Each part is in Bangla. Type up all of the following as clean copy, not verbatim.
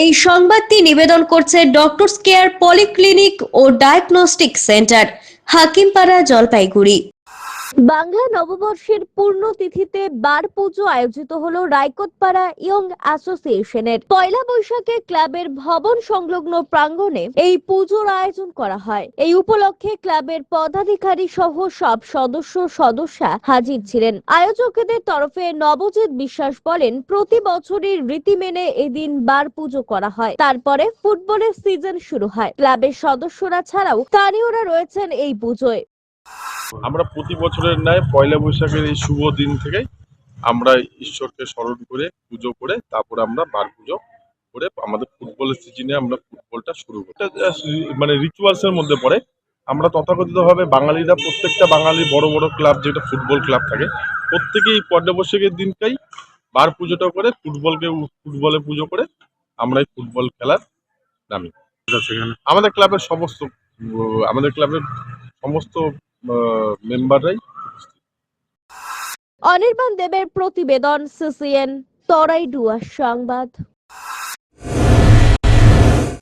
এই সংবাদটি নিবেদন করছে ডক্টরস কেয়ার পলিক্লিনিক ও ডায়াগনস্টিক সেন্টার, হাকিমপাড়া, জলপাইগুড়ি। বাংলা নববর্ষের পূর্ণ তিথিতে বার পুজো আয়োজিত হলো রায়কোটপাড়া ইয়ং অ্যাসোসিয়েশনের। পয়লা বৈশাখে ক্লাবের ভবন সংলগ্ন প্রাঙ্গণে এই পুজোর আয়োজন করা হয়। এই উপলক্ষে ক্লাবের পদাধিকারী সহ সব সদস্যা হাজির ছিলেন। আয়োজকদের তরফে নবজিৎ বিশ্বাস বলেন, প্রতি বছরই রীতি মেনে এদিন বার পুজো করা হয়, তারপরে ফুটবলের সিজন শুরু হয়। ক্লাবের সদস্যরা ছাড়াও স্থানীয়রা রয়েছেন এই পুজোয়। আমরা প্রতি বছরের ন্যায় পয়লা বৈশাখের এই শুভ দিন থেকে আমরা ঈশ্বরকে স্মরণ করে পুজো করে তারপরে আমরা বার পুজো করে আমাদের ফুটবলের সিজনে আমরা ফুটবলটা শুরু করি। এটা মানে রিচুয়ালসের মধ্যে পড়ে। আমরা তথাকথিতভাবে বাঙালিরা, প্রত্যেকটা বাঙালি বড় বড় ক্লাব, যেটা ফুটবল ক্লাব থাকে, প্রত্যেকেই পয়লা বৈশাখের দিনটাই বার পুজোটা করে ফুটবলে পুজো করে আমরা এই ফুটবল খেলার নামি। আমাদের ক্লাবের সমস্ত মেম্বাররাই। অনির্বাণ দেবের প্রতিবেদন, সিসিএন তরাইডুয়ার সংবাদ।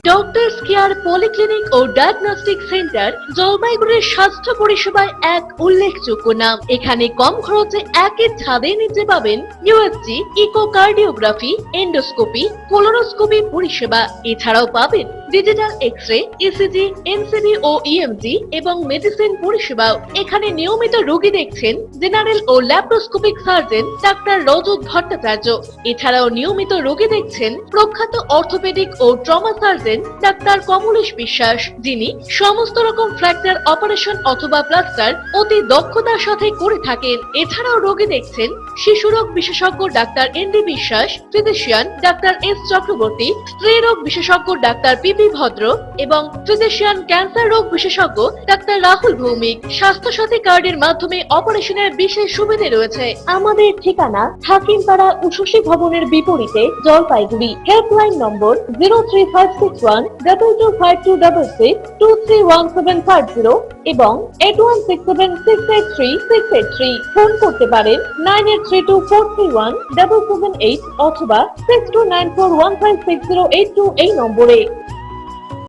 ডক্টরস কেয়ার পলিক্লিনিক ও ডায়াগনস্টিক সেন্টার জলপাইগুড়ির স্বাস্থ্য পরিষেবায় এক উল্লেখযোগ্য নাম। এখানে কম খরচে একই ছাদের নিচে পাবেন ইউএসজি, ইকোকার্ডিওগ্রাফি, এন্ডোস্কোপি, কোলোনোস্কোপি পরিষেবা। এছাড়াও পাবেন ডিজিটাল এক্স-রে, ইসিজি, এনসিবি ও ইএমজি এবং মেডিসিন পরিষেবাও। এখানে নিয়মিত রোগী দেখছেন জেনারেল ও ল্যাপ্রোস্কোপিক সার্জন ডাক্তার রজত ভট্টাচার্য। এছাড়াও নিয়মিত রোগী দেখছেন প্রখ্যাত অর্থোপেডিক ও ট্রমা সার্জন ডাক্তার কমলেশ বিশ্বাস, যিনি সমস্ত রকম ফ্র্যাকচার অপারেশন অথবা প্লাস্টার অতি দক্ষতার সাথে করে থাকেন। এছাড়াও রোগী দেখছেন শিশুরোগ বিশেষজ্ঞ ডাক্তার এনডি বিশ্বাস, ফিজিশিয়ান ডাক্তার এস চক্রবর্তী, স্ত্রী রোগ বিশেষজ্ঞ ডাক্তার পিপি ভদ্র এবং ফিজিশিয়ান ক্যান্সার রোগ বিশেষজ্ঞ ডাক্তার রাহুল ভৌমিক। স্বাস্থ্য সাথী কার্ডের মাধ্যমে অপারেশনের বিশেষ সুবিধা রয়েছে। আমাদের ঠিকানা হাকিমপাড়া উষসী ভবনের বিপরীতে, জলপাইগুড়ি। হেল্পলাইন নম্বর 03561225266, 231750 এবং 8167683683। ফোন করতে পারেন 9832431778 অথবা 6294156082 এই নম্বরে।